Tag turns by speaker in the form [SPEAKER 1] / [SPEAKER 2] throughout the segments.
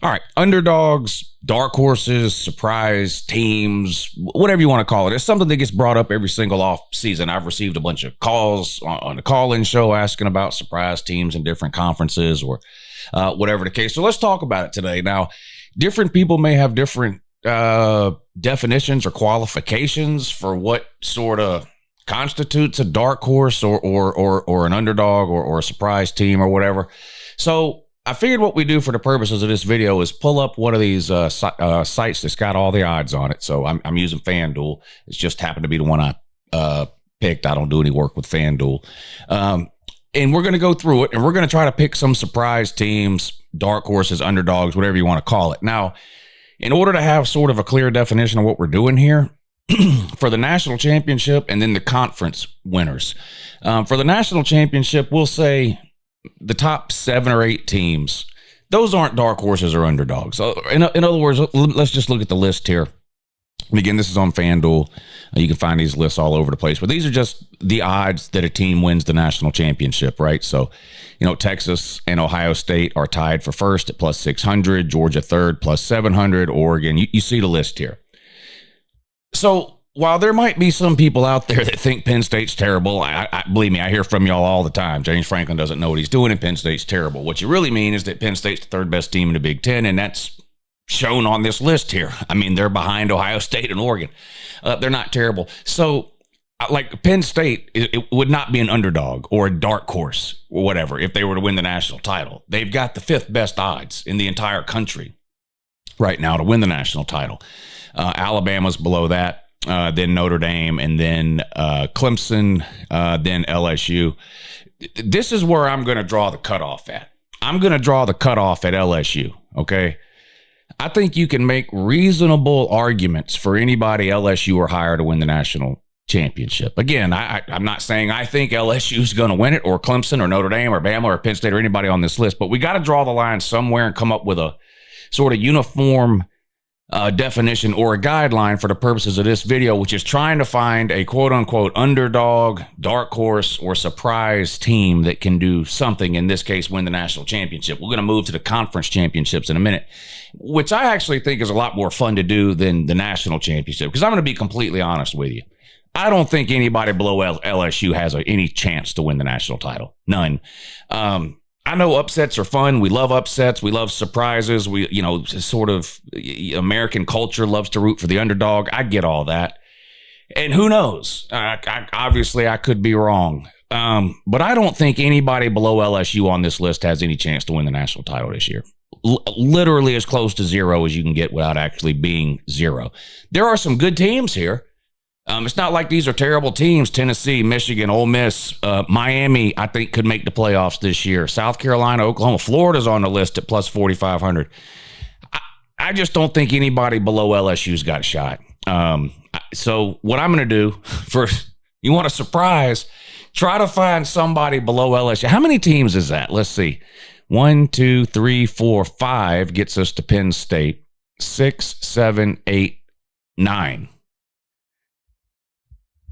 [SPEAKER 1] All right, underdogs, dark horses, surprise teams, whatever you want to call it. It's something that gets brought up every single off season. I've received a bunch of calls on the call-in show asking about surprise teams in different conferences or whatever the case. So let's talk about it today. Now, different people may have different definitions or qualifications for what sort of constitutes a dark horse or an underdog or a surprise team or whatever. So I figured what we do for the purposes of this video is pull up one of these sites that's got all the odds on it. So I'm using FanDuel. It's just happened to be the one I picked. I don't do any work with FanDuel. And we're going to go through it, and we're going to try to pick some surprise teams, dark horses, underdogs, whatever you want to call it. Now, in order to have sort of a clear definition of what we're doing here, for the national championship and then the conference winners. For the national championship, we'll say the top 7 or 8 teams, those aren't dark horses or underdogs. In other words, let's just look at the list here. And again, this is on FanDuel. You can find these lists all over the place, but these are just the odds that a team wins the national championship, right? So, Texas and Ohio State are tied for first at plus 600, Georgia third plus 700, Oregon. You see the list here. So while there might be some people out there that think Penn State's terrible, I believe me, I hear from y'all all the time. James Franklin doesn't know what he's doing and Penn State's terrible. What you really mean is that Penn State's the third best team in the Big Ten, and that's shown on this list here. I mean, they're behind Ohio State and Oregon. They're not terrible. So like Penn State, it would not be an underdog or a dark horse or whatever if they were to win the national title. They've got the 5th best odds in the entire country right now to win the national title. Alabama's below that, then Notre Dame, and then Clemson, then LSU. This is where I'm going to draw the cutoff at. I'm going to draw the cutoff at LSU, okay? I think you can make reasonable arguments for anybody LSU or higher to win the national championship. Again, I'm not saying I think LSU's going to win it, or Clemson, or Notre Dame, or Bama, or Penn State, or anybody on this list, but we got to draw the line somewhere and come up with a sort of uniform definition or a guideline for the purposes of this video, which is trying to find a quote-unquote underdog, dark horse, or surprise team that can do something, in this case, win the national championship. We're going to move to the conference championships in a minute, which I actually think is a lot more fun to do than the national championship, because I'm going to be completely honest with you. I don't think anybody below LSU has any chance to win the national title. None. I know upsets are fun. We love upsets. We love surprises. Sort of American culture loves to root for the underdog. I get all that. And who knows? Obviously, I could be wrong. But I don't think anybody below LSU on this list has any chance to win the national title this year. Literally as close to zero as you can get without actually being zero. There are some good teams here. It's not like these are terrible teams. Tennessee, Michigan, Ole Miss, Miami, I think could make the playoffs this year. South Carolina, Oklahoma, Florida's on the list at plus 4,500. I just don't think anybody below LSU's got a shot. So what I'm going to do, first, you want a surprise, try to find somebody below LSU. How many teams is that? Let's see. 1, 2, 3, 4, 5 gets us to Penn State. 6, 7, 8, 9.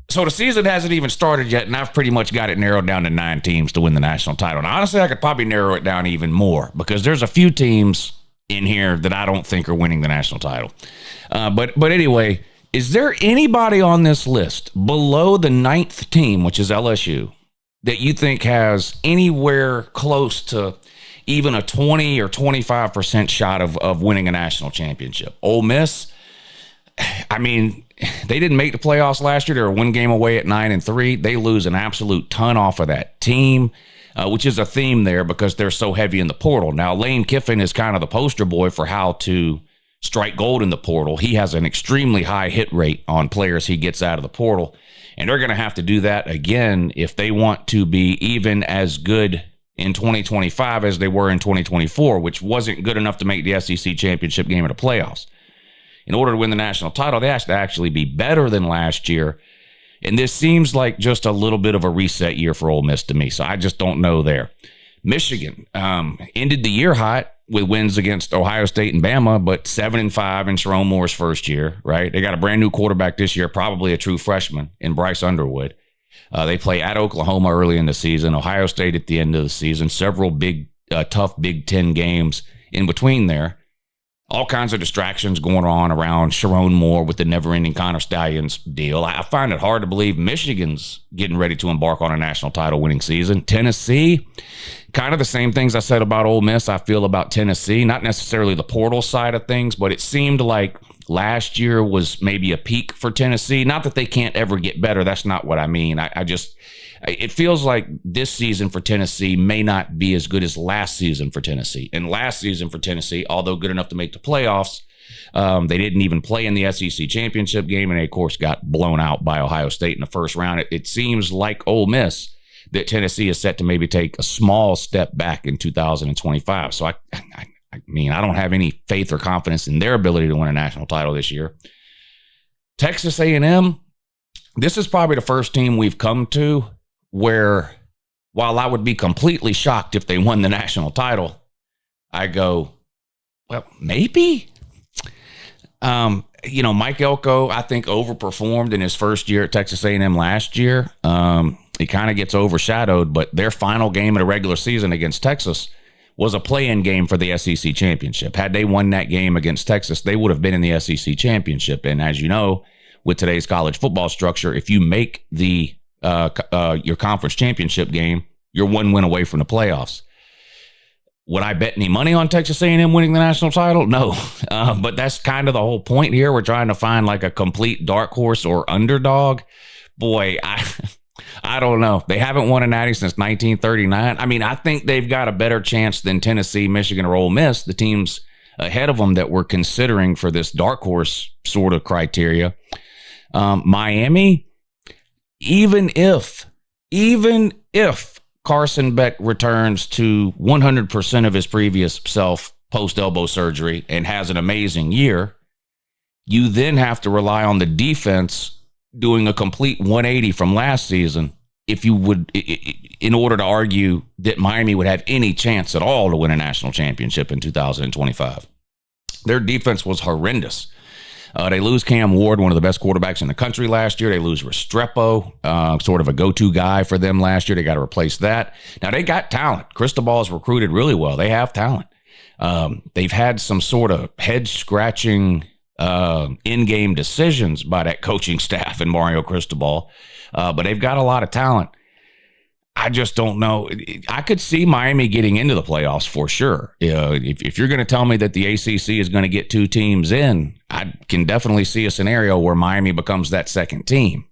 [SPEAKER 1] So the season hasn't even started yet, and I've pretty much got it narrowed down to 9 teams to win the national title. And honestly, I could probably narrow it down even more, because there's a few teams in here that I don't think are winning the national title. But anyway, is there anybody on this list below the 9th team, which is LSU, that you think has anywhere close to even a 20 or 25% shot of winning a national championship? Ole Miss, I mean, they didn't make the playoffs last year. They were 1 game away at 9-3. They lose an absolute ton off of that team, which is a theme there because they're so heavy in the portal. Now, Lane Kiffin is kind of the poster boy for how to strike gold in the portal. He has an extremely high hit rate on players he gets out of the portal, and they're going to have to do that again if they want to be even as good in 2025 as they were in 2024, which wasn't good enough to make the SEC championship game of the playoffs. In order to win the national title, they have to actually be better than last year. And this seems like just a little bit of a reset year for Ole Miss to me. So I just don't know there. Michigan ended the year hot with wins against Ohio State and Bama, but 7-5 in Sharon Moore's first year, right? They got a brand new quarterback this year, probably a true freshman in Bryce Underwood. They play at Oklahoma early in the season, Ohio State at the end of the season, several big, tough Big Ten games in between there. all kinds of distractions going on around Sharon Moore with the never-ending Connor Stallions deal. I find it hard to believe Michigan's getting ready to embark on a national title winning season. Tennessee, kind of the same things I said about Ole Miss, I feel about Tennessee. Not necessarily the portal side of things, but it seemed like last year was maybe a peak for Tennessee. Not that they can't ever get better. That's not what I mean. It feels like this season for Tennessee may not be as good as last season for Tennessee. And last season for Tennessee, although good enough to make the playoffs, they didn't even play in the SEC championship game, and they, of course, got blown out by Ohio State in the first round. It seems like Ole Miss that Tennessee is set to maybe take a small step back in 2025. So I mean, I don't have any faith or confidence in their ability to win a national title this year. Texas A&M, this is probably the first team we've come to where, while I would be completely shocked if they won the national title, I go, well, maybe. Mike Elko, I think, overperformed in his first year at Texas A&M last year. He kind of gets overshadowed, but their final game of the regular season against Texas was a play-in game for the SEC championship. Had they won that game against Texas, they would have been in the SEC championship. And as you know, with today's college football structure, if you make the your conference championship game, you're one win away from the playoffs. Would I bet any money on Texas A&M winning the national title? No. But that's kind of the whole point here. We're trying to find like a complete dark horse or underdog. Boy, I don't know. They haven't won a natty since 1939. I mean, I think they've got a better chance than Tennessee, Michigan, or Ole Miss, the teams ahead of them that we're considering for this dark horse sort of criteria. Miami, even if Carson Beck returns to 100% of his previous self post-elbow surgery and has an amazing year, you then have to rely on the defense doing a complete 180 from last season if you would, in order to argue that Miami would have any chance at all to win a national championship in 2025. Their defense was horrendous. They lose Cam Ward, one of the best quarterbacks in the country last year. They lose Restrepo, sort of a go-to guy for them last year. They got to replace that. Now, they got talent. Cristobal's recruited really well. They have talent. They've had some sort of head-scratching in-game decisions by that coaching staff and Mario Cristobal, but they've got a lot of talent. I just don't know. I could see Miami getting into the playoffs for sure. If you're going to tell me that the ACC is going to get two teams in, I can definitely see a scenario where Miami becomes that second team.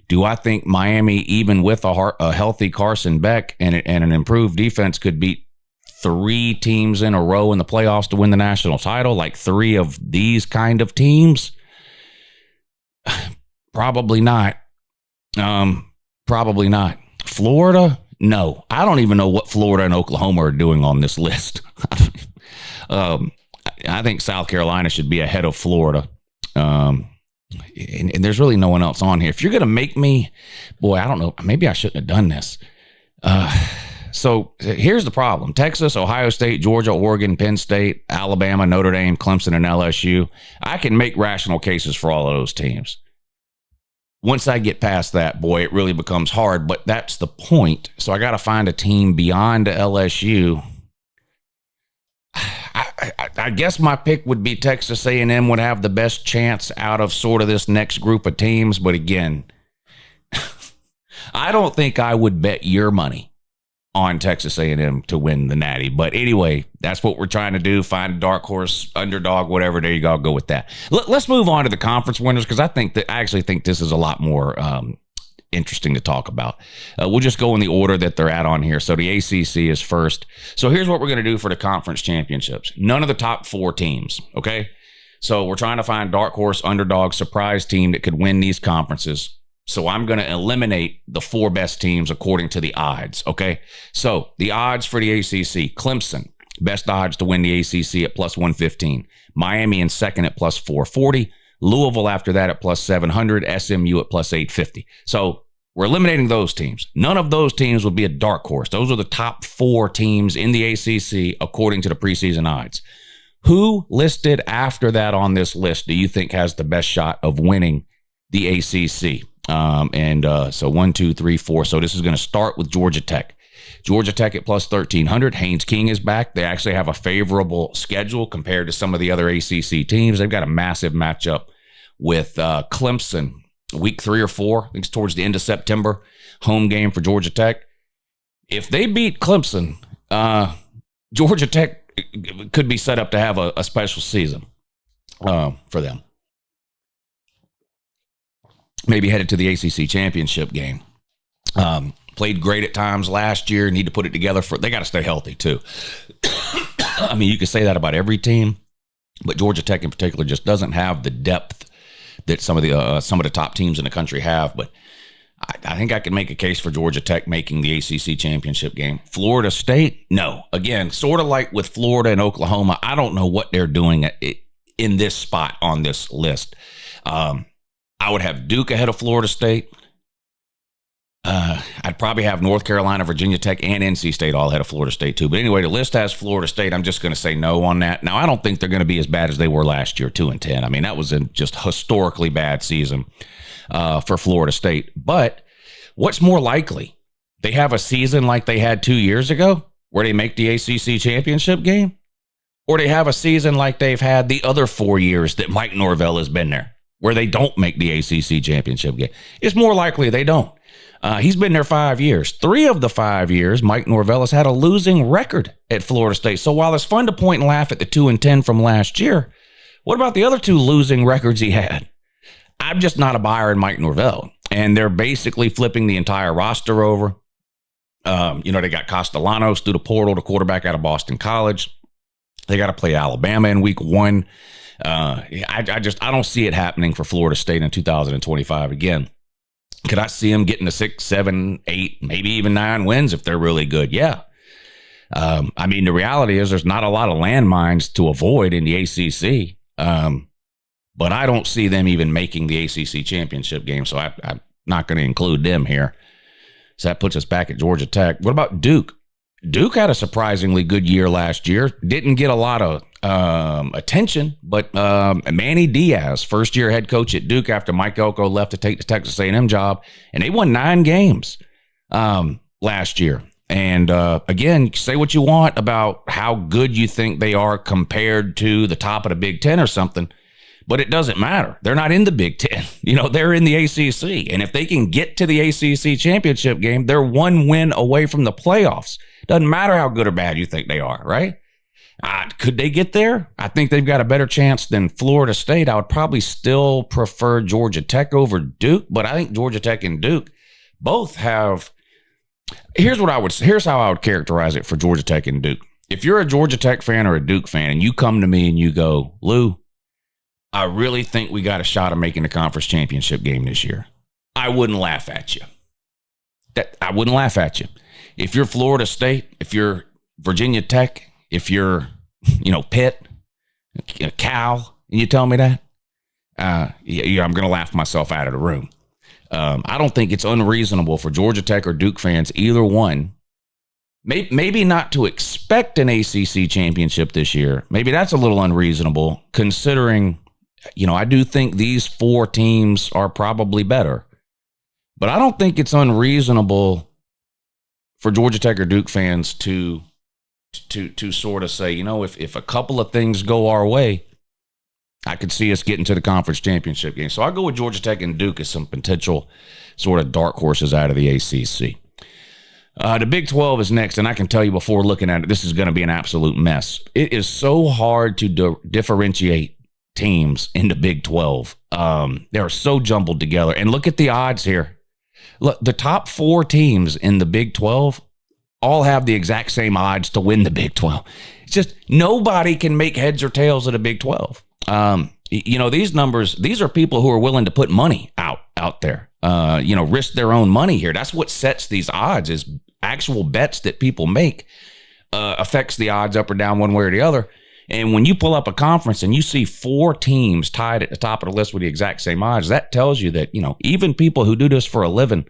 [SPEAKER 1] Do I think Miami, even with a healthy Carson Beck and an improved defense, could beat three teams in a row in the playoffs to win the national title, like three of these kind of teams? Probably not. Probably not. Florida? No. I don't even know what Florida and Oklahoma are doing on this list. I think South Carolina should be ahead of Florida. And there's really no one else on here. If you're going to make me, boy, I don't know. Maybe I shouldn't have done this. So here's the problem. Texas, Ohio State, Georgia, Oregon, Penn State, Alabama, Notre Dame, Clemson, and LSU. I can make rational cases for all of those teams. Once I get past that, boy, it really becomes hard, but that's the point. So I got to find a team beyond LSU. I guess my pick would be Texas A&M would have the best chance out of sort of this next group of teams. But again, I don't think I would bet your money on Texas A&M to win the Natty. But anyway, that's what we're trying to do. Find a dark horse, underdog, whatever. There you go. I'll go with that. Let's move on to the conference winners, because I actually think this is a lot more interesting to talk about. We'll just go in the order that they're at on here. So the ACC is first. So here's what we're going to do for the conference championships. None of the top four teams, okay? So we're trying to find dark horse, underdog, surprise team that could win these conferences. So I'm going to eliminate the four best teams according to the odds, okay? So the odds for the ACC, Clemson, best odds to win the ACC at plus 115. Miami in second at plus 440. Louisville after that at plus 700. SMU at plus 850. So we're eliminating those teams. None of those teams would be a dark horse. Those are the top four teams in the ACC according to the preseason odds. Who listed after that on this list do you think has the best shot of winning the ACC? So 1, 2, 3, 4. So this is going to start with Georgia Tech. Georgia Tech at plus 1,300. Haynes King is back. They actually have a favorable schedule compared to some of the other ACC teams. They've got a massive matchup with Clemson week 3 or 4. I think it's towards the end of September. Home game for Georgia Tech. If they beat Clemson, Georgia Tech could be set up to have a special season for them. Maybe headed to the ACC championship game. Played great at times last year. Need to put it together. They got to stay healthy too. I mean, you could say that about every team, but Georgia Tech in particular just doesn't have the depth that some of the top teams in the country have. But I think I can make a case for Georgia Tech making the ACC championship game. Florida State, no. Again, sort of like with Florida and Oklahoma, I don't know what they're doing in this spot on this list. I would have Duke ahead of Florida State. I'd probably have North Carolina, Virginia Tech, and NC State all ahead of Florida State too. But anyway, the list has Florida State. I'm just going to say no on that. Now, I don't think they're going to be as bad as they were last year, 2-10. I mean, that was a just historically bad season for Florida State. But what's more likely? They have a season like they had 2 years ago where they make the ACC championship game? Or they have a season like they've had the other 4 years that Mike Norvell has been there, where they don't make the ACC championship game? It's more likely they don't. He's been there 5 years. 3 of the 5 years, Mike Norvell has had a losing record at Florida State. So while it's fun to point and laugh at the 2-10 from last year, what about the other 2 losing records he had? I'm just not a buyer in Mike Norvell. And they're basically flipping the entire roster over. They got Castellanos through the portal, the quarterback out of Boston College. They got to play Alabama in week 1. I don't see it happening for Florida State in 2025 again. Could I see them getting to 6, 7, 8, maybe even 9 wins if they're really good? Yeah. I mean, the reality is there's not a lot of landmines to avoid in the ACC. But I don't see them even making the ACC championship game, so I'm not going to include them here. So that puts us back at Georgia Tech. What about Duke? Duke had a surprisingly good year last year. Didn't get a lot of attention, but Manny Diaz, first-year head coach at Duke after Mike Elko left to take the Texas A&M job, and they won 9 games last year. And again, say what you want about how good you think they are compared to the top of the Big Ten or something, but it doesn't matter. They're not in the Big Ten. They're in the ACC. And if they can get to the ACC championship game, they're 1 win away from the playoffs. Doesn't matter how good or bad you think they are, right? Could they get there? I think they've got a better chance than Florida State. I would probably still prefer Georgia Tech over Duke, but I think Georgia Tech and Duke both have. Here's how I would characterize it for Georgia Tech and Duke. If you're a Georgia Tech fan or a Duke fan and you come to me and you go, Lou, I really think we got a shot of making the conference championship game this year, I wouldn't laugh at you. I wouldn't laugh at you. If you're Florida State, if you're Virginia Tech, if you're, Pitt, Cal, and you tell me that, I'm going to laugh myself out of the room. I don't think it's unreasonable for Georgia Tech or Duke fans, either one, maybe not to expect an ACC championship this year. Maybe that's a little unreasonable considering, I do think these 4 teams are probably better. But I don't think it's unreasonable for Georgia Tech or Duke fans to sort of say, if a couple of things go our way, I could see us getting to the conference championship game. So I go with Georgia Tech and Duke as some potential sort of dark horses out of the ACC. The Big 12 is next, and I can tell you before looking at it, this is going to be an absolute mess. It is so hard to differentiate teams in the Big 12. They're so jumbled together. And look at the odds here. Look, the top 4 teams in the Big 12 all have the exact same odds to win the Big 12. It's just nobody can make heads or tails of the Big 12. These numbers, these are people who are willing to put money out there, risk their own money here. That's what sets these odds is actual bets that people make affects the odds up or down one way or the other. And when you pull up a conference and you see 4 teams tied at the top of the list with the exact same odds, that tells you that, even people who do this for a living,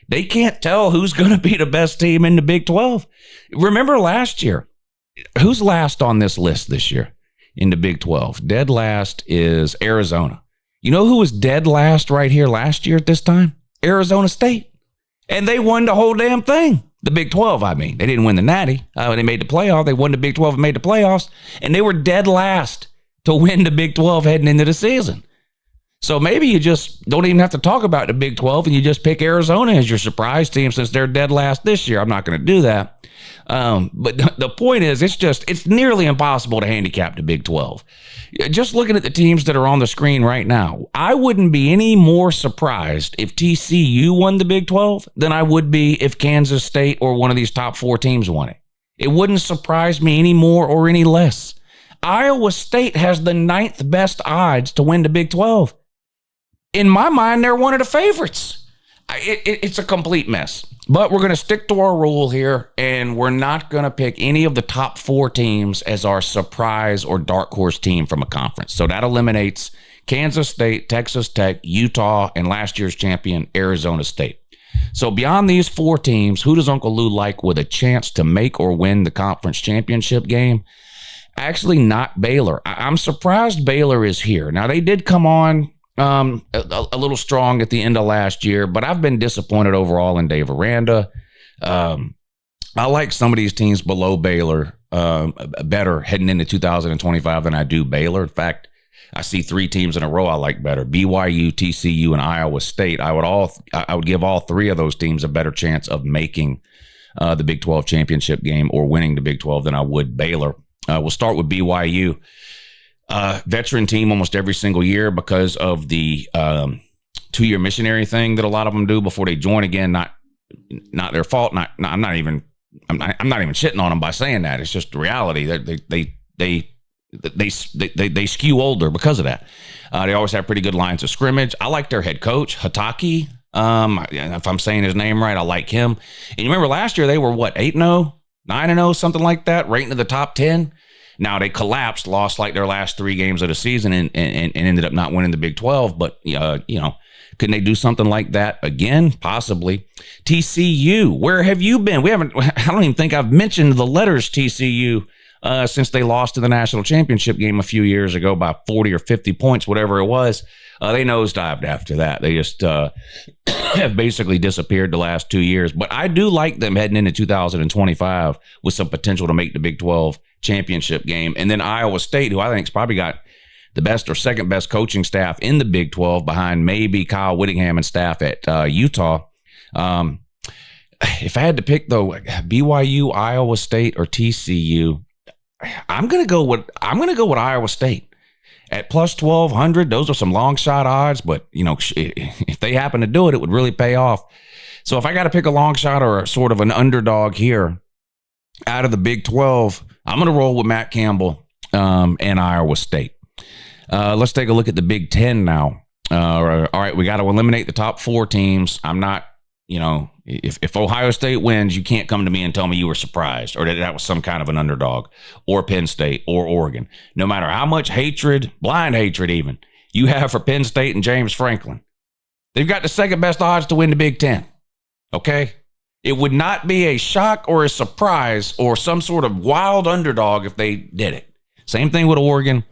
[SPEAKER 1] they can't tell who's going to be the best team in the Big 12. Remember last year, who's last on this list this year in the Big 12? Dead last is Arizona. You know who was dead last right here last year at this time? Arizona State. And they won the whole damn thing. The Big 12, I mean. They didn't win the Natty. They made the playoff. They won the Big 12 and made the playoffs. And they were dead last to win the Big 12 heading into the season. So maybe you just don't even have to talk about the Big 12 and you just pick Arizona as your surprise team since they're dead last this year. I'm not going to do that. But the point is, it's nearly impossible to handicap the Big 12. Just looking at the teams that are on the screen right now, I wouldn't be any more surprised if TCU won the Big 12 than I would be if Kansas State or one of these top 4 teams won it. It wouldn't surprise me any more or any less. Iowa State has the 9th best odds to win the Big 12. In my mind, they're one of the favorites. It's a complete mess. But we're going to stick to our rule here, and we're not going to pick any of the top 4 teams as our surprise or dark horse team from a conference. So that eliminates Kansas State, Texas Tech, Utah, and last year's champion, Arizona State. So beyond these 4 teams, who does Uncle Lou like with a chance to make or win the conference championship game? Actually, not Baylor. I'm surprised Baylor is here. Now, they did come on a little strong at the end of last year, but I've been disappointed overall in Dave Aranda. I like some of these teams below Baylor better heading into 2025 than I do Baylor. In fact, I see 3 teams in a row I like better: BYU, TCU, and Iowa State. I would give all 3 of those teams a better chance of making the Big 12 championship game or winning the Big 12 than I would Baylor. We'll start with BYU. Veteran team almost every single year because of the 2-year missionary thing that a lot of them do before they join again. Not their fault. I'm not even shitting on them by saying that. It's just the reality that they skew older because of that. They always have pretty good lines of scrimmage. I like their head coach, Hataki. If I'm saying his name right, I like him. And you remember last year they were what, 8-0, 9-0, something like that, right into the top 10. Now they collapsed, lost like their last 3 games of the season, and ended up not winning the Big 12. But couldn't they do something like that again? Possibly. TCU, where have you been? I don't even think I've mentioned the letters TCU since they lost in the national championship game a few years ago by 40 or 50 points, whatever it was. They nosedived after that. They just have basically disappeared the last 2 years. But I do like them heading into 2025 with some potential to make the Big 12 championship game. And then Iowa State, who I think's probably got the best or second best coaching staff in the Big 12 behind maybe Kyle Whittingham and staff at Utah. If I had to pick, though, BYU, Iowa State, or TCU, I'm gonna go with Iowa State at plus 1,200. Those are some long shot odds, but if they happen to do it, it would really pay off. So if I got to pick a long shot or a sort of an underdog here out of the Big 12, I'm gonna roll with Matt Campbell and Iowa State. Let's take a look at the Big 10 now. All right, we got to eliminate the top 4 teams. I'm not. If Ohio State wins, you can't come to me and tell me you were surprised or that was some kind of an underdog, or Penn State or Oregon. No matter how much hatred, blind hatred even, you have for Penn State and James Franklin, they've got the second best odds to win the Big 10. Okay? It would not be a shock or a surprise or some sort of wild underdog if they did it. Same thing with Oregon.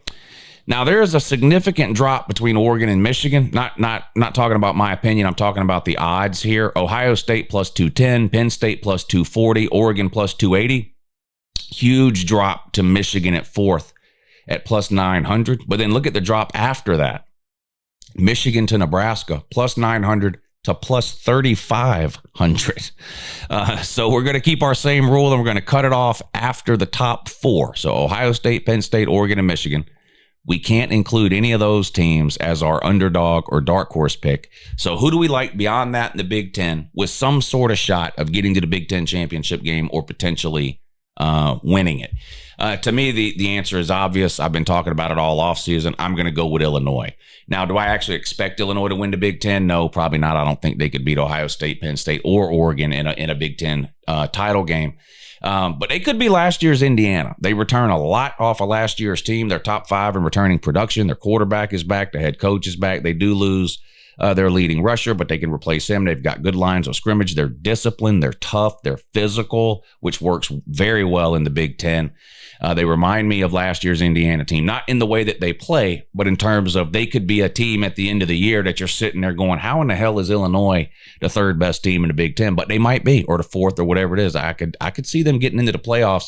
[SPEAKER 1] Now, there is a significant drop between Oregon and Michigan. Not talking about my opinion. I'm talking about the odds here. Ohio State plus 210, Penn State plus 240, Oregon plus 280. Huge drop to Michigan at 4th at plus 900. But then look at the drop after that. Michigan to Nebraska plus 900 to plus 3,500. So we're going to keep our same rule, and we're going to cut it off after the top 4. So Ohio State, Penn State, Oregon, and Michigan. We can't include any of those teams as our underdog or dark horse pick. So who do we like beyond that in the Big 10 with some sort of shot of getting to the Big 10 championship game or potentially winning it? To me, the answer is obvious. I've been talking about it all offseason. I'm going to go with Illinois. Now, do I actually expect Illinois to win the Big 10? No, probably not. I don't think they could beat Ohio State, Penn State, or Oregon in a Big 10 title game. But they could be last year's Indiana. They return a lot off of last year's team. They're top 5 in returning production. Their quarterback is back. The head coach is back. They do lose their leading rusher, but they can replace him. They've got good lines of scrimmage. They're disciplined. They're tough. They're physical, which works very well in the Big Ten. They remind me of last year's Indiana team, not in the way that they play, but in terms of they could be a team at the end of the year that you're sitting there going, how in the hell is Illinois the third best team in the Big Ten? But they might be, or the fourth, or whatever it is. I could see them getting into the playoffs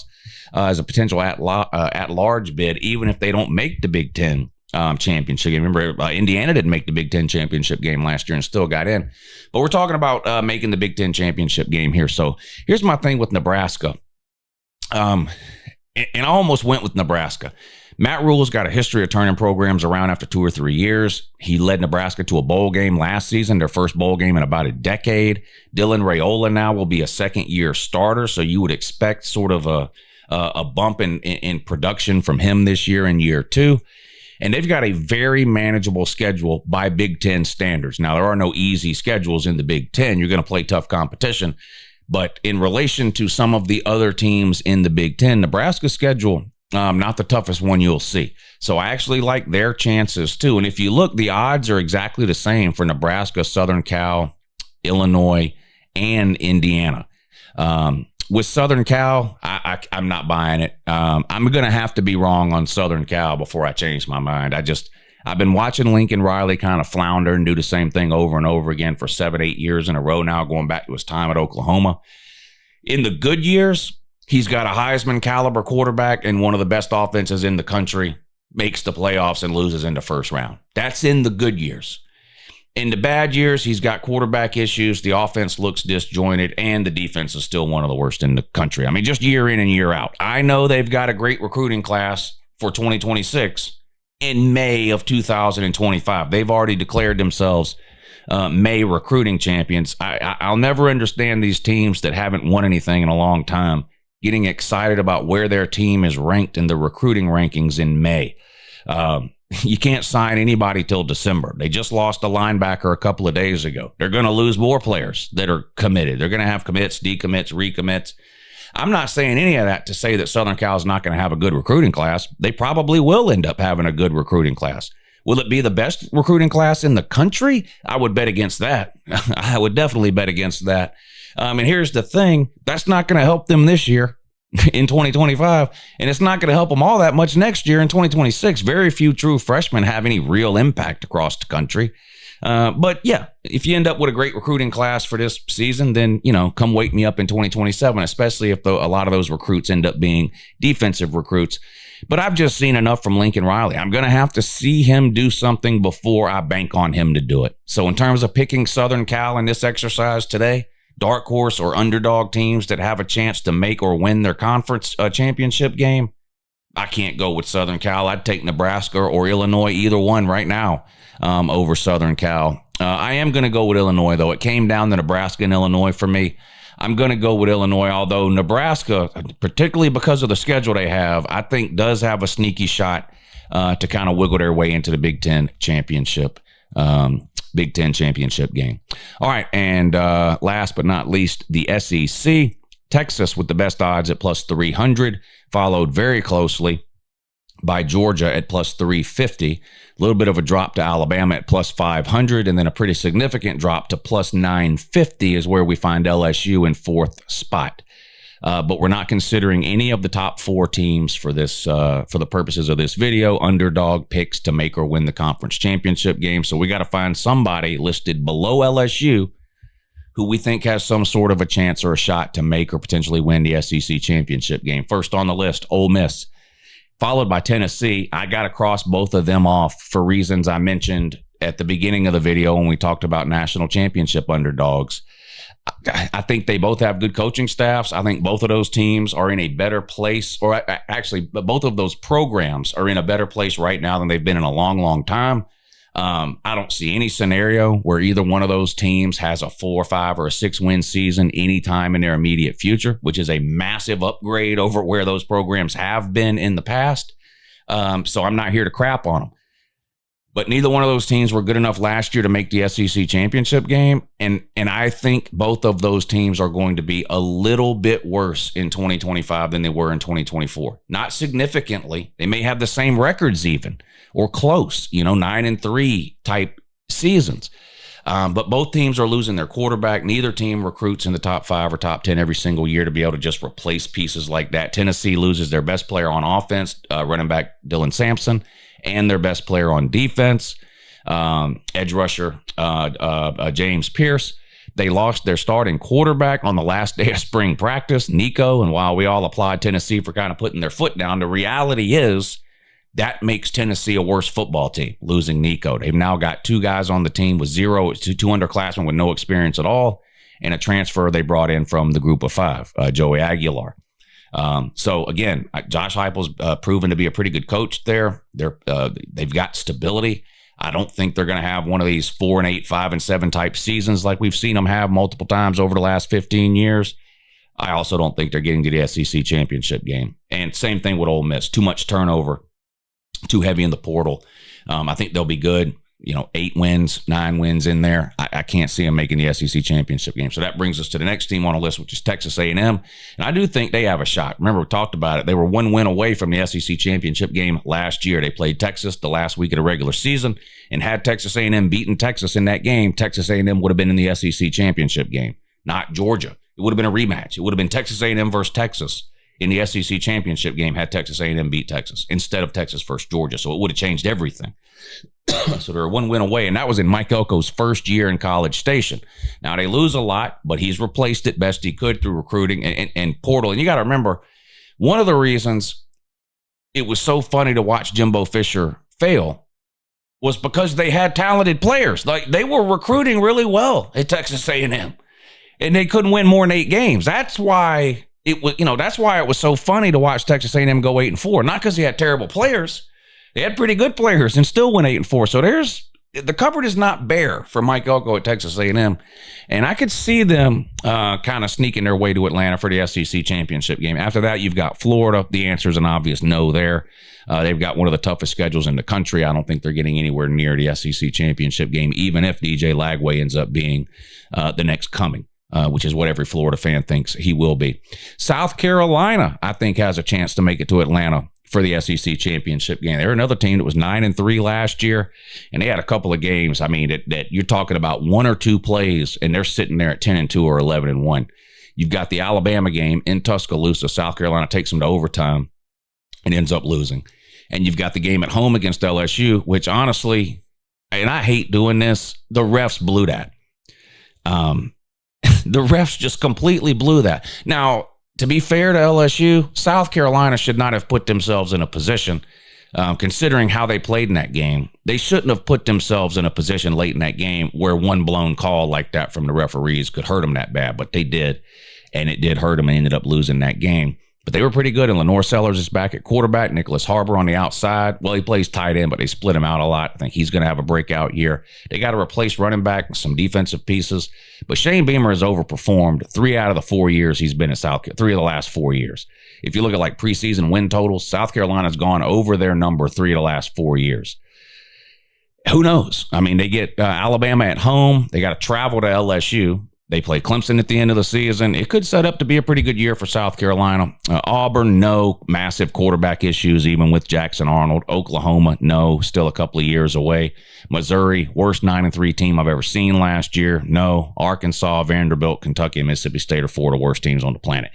[SPEAKER 1] as a potential at-large bid, even if they don't make the Big Ten championship game. Remember, Indiana didn't make the Big Ten championship game last year and still got in. But we're talking about making the Big Ten championship game here. So here's my thing with Nebraska. And I almost went with Nebraska. Matt Rule's got a history of turning programs around after 2 or 3 years. He led Nebraska to a bowl game last season, their first bowl game in about a decade. Dylan Raiola now will be a second-year starter, so you would expect sort of a bump in production from him this year in year 2. And they've got a very manageable schedule by Big Ten standards. Now, there are no easy schedules in the Big Ten. You're going to play tough competition. But in relation to some of the other teams in the Big Ten, Nebraska's schedule, not the toughest one you'll see. So I actually like their chances too. And if you look, the odds are exactly the same for Nebraska, Southern Cal, Illinois, and Indiana. With Southern Cal, I'm not buying it. I'm going to have to be wrong on Southern Cal before I change my mind. I've been watching Lincoln Riley kind of flounder and do the same thing over and over again for 7-8 years in a row now, going back to his time at Oklahoma. In the good years, he's got a Heisman caliber quarterback and one of the best offenses in the country, makes the playoffs and loses in the first round. That's in the good years. In the bad years, he's got quarterback issues. The offense looks disjointed, and the defense is still one of the worst in the country. I mean, just year in and year out. I know they've got a great recruiting class for 2026 in May of 2025. They've already declared themselves May recruiting champions. I'll never understand these teams that haven't won anything in a long time getting excited about where their team is ranked in the recruiting rankings in May. You can't sign anybody till December. They just lost a linebacker a couple of days ago. They're going to lose more players that are committed. They're going to have commits, decommits, recommits. I'm not saying any of that to say that Southern Cal is not going to have a good recruiting class. They probably will end up having a good recruiting class. Will it be the best recruiting class in the country? I would bet against that. I would definitely bet against that. And here's the thing. That's not going to help them this year in 2025, and it's not going to help them all that much next year in 2026. Very few true freshmen have any real impact across the country. But yeah, if you end up with a great recruiting class for this season, then, come wake me up in 2027, especially if a lot of those recruits end up being defensive recruits. But I've just seen enough from Lincoln Riley. I'm going to have to see him do something before I bank on him to do it. So in terms of picking Southern Cal in this exercise today, dark horse or underdog teams that have a chance to make or win their conference championship game, I can't go with Southern Cal. I'd take Nebraska or Illinois, either one right now, over Southern Cal. I am going to go with Illinois, though. It came down to Nebraska and Illinois for me. I'm going to go with Illinois, although Nebraska, particularly because of the schedule they have, I think does have a sneaky shot to kind of wiggle their way into the Big Ten championship game. All right, and last but not least, the SEC. Texas with the best odds at plus 300, followed very closely by Georgia at plus 350. A little bit of a drop to Alabama at plus 500, and then a pretty significant drop to plus 950 is where we find LSU in fourth spot. But we're not considering any of the top 4 teams for this, for the purposes of this video, underdog picks to make or win the conference championship game. So we got to find somebody listed below LSU who we think has some sort of a chance or a shot to make or potentially win the SEC championship game. First on the list, Ole Miss, followed by Tennessee. I got to cross both of them off for reasons I mentioned at the beginning of the video when we talked about national championship underdogs. I think they both have good coaching staffs. I think both of those teams are in a better place, or actually both of those programs are in a better place right now than they've been in a long, long time. I don't see any scenario where either one of those teams has a 4 or 5 or a 6 win season anytime in their immediate future, which is a massive upgrade over where those programs have been in the past. So I'm not here to crap on them. But neither one of those teams were good enough last year to make the SEC championship game. And I think both of those teams are going to be a little bit worse in 2025 than they were in 2024. Not significantly. They may have the same records even, or close, 9-3 type seasons. But both teams are losing their quarterback. Neither team recruits in the top 5 or top 10 every single year to be able to just replace pieces like that. Tennessee loses their best player on offense, running back Dylan Sampson, and their best player on defense, edge rusher James Pierce. They lost their starting quarterback on the last day of spring practice, Nico. And while we all applaud Tennessee for kind of putting their foot down, the reality is that makes Tennessee a worse football team, losing Nico. They've now got 2 guys on the team with 2 underclassmen with no experience at all, and a transfer they brought in from the group of 5, Joey Aguilar. So again, Josh Heupel's proven to be a pretty good coach there. They've got stability. I don't think they're going to have one of these 4-8, 5-7 type seasons like we've seen them have multiple times over the last 15 years. I also don't think they're getting to the SEC championship game. And same thing with Ole Miss. Too much turnover, too heavy in the portal. I think they'll be good. 8 wins, 9 wins in there. I can't see them making the SEC championship game. So that brings us to the next team on the list, which is Texas A&M. And I do think they have a shot. Remember, we talked about it. They were 1 win away from the SEC championship game last year. They played Texas the last week of the regular season, and had Texas A&M beaten Texas in that game, Texas A&M would have been in the SEC championship game, not Georgia. It would have been a rematch. It would have been Texas A&M versus Texas in the SEC championship game had Texas A&M beat Texas instead of Texas versus Georgia. So it would have changed everything. So they're 1 win away, and that was in Mike Elko's first year in College Station. Now, they lose a lot, but he's replaced it best he could through recruiting and portal. And you got to remember, one of the reasons it was so funny to watch Jimbo Fisher fail was because they had talented players. Like, they were recruiting really well at Texas A&M, and they couldn't win more than 8 games. That's why it was, that's why it was so funny to watch Texas A&M go 8-4. Not because he had terrible players. They had pretty good players and still went 8-4. So the cupboard is not bare for Mike Elko at Texas A&M. And I could see them kind of sneaking their way to Atlanta for the SEC championship game. After that, you've got Florida. The answer is an obvious no there. They've got one of the toughest schedules in the country. I don't think they're getting anywhere near the SEC championship game, even if DJ Lagway ends up being the next coming. Which is what every Florida fan thinks he will be. South Carolina, I think, has a chance to make it to Atlanta for the SEC championship game. They're another team that was 9-3 last year, and they had a couple of games. I mean, that you're talking about 1 or 2 plays, and they're sitting there at 10-2 or 11-1. You've got the Alabama game in Tuscaloosa. South Carolina takes them to overtime and ends up losing. And you've got the game at home against LSU, which honestly, and I hate doing this, the refs blew that. The refs just completely blew that. Now, to be fair to LSU, South Carolina should not have put themselves in a position, considering how they played in that game. They shouldn't have put themselves in a position late in that game where one blown call like that from the referees could hurt them that bad, but they did, and it did hurt them and ended up losing that game. But they were pretty good, and Lenore Sellers is back at quarterback. Nicholas Harbor on the outside. Well, he plays tight end, but they split him out a lot. I think he's going to have a breakout year. They got to replace running back and some defensive pieces. But Shane Beamer has overperformed 3 out of the 4 years he's been at South Carolina, 3 of the last 4 years. If you look at like preseason win totals, South Carolina's gone over their number 3 of the last 4 years. Who knows? I mean, they get Alabama at home. They got to travel to LSU. They play Clemson at the end of the season. It could set up to be a pretty good year for South Carolina. Auburn, no. Massive quarterback issues, even with Jackson Arnold. Oklahoma, no. Still a couple of years away. Missouri, worst 9-3 team I've ever seen last year. No. Arkansas, Vanderbilt, Kentucky, and Mississippi State are 4 of the worst teams on the planet.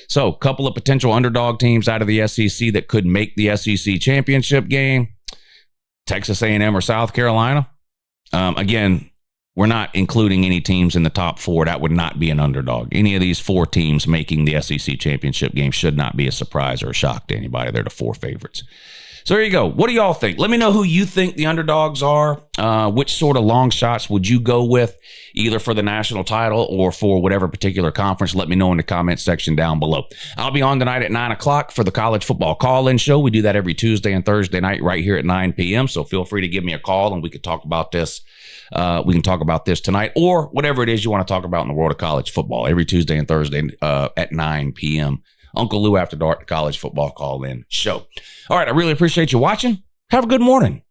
[SPEAKER 1] So, a couple of potential underdog teams out of the SEC that could make the SEC championship game. Texas A&M or South Carolina. Again, we're not including any teams in the top 4. That would not be an underdog. Any of these 4 teams making the SEC championship game should not be a surprise or a shock to anybody. They're the 4 favorites. So there you go. What do y'all think? Let me know who you think the underdogs are. Which sort of long shots would you go with, either for the national title or for whatever particular conference? Let me know in the comment section down below. I'll be on tonight at 9 o'clock for the college football call-in show. We do that every Tuesday and Thursday night right here at 9 p.m. So feel free to give me a call and we can talk about this. We can talk about this tonight or whatever it is you want to talk about in the world of college football every Tuesday and Thursday at 9 p.m. Uncle Lou After Dark, the college football call-in show. All right, I really appreciate you watching. Have a good morning.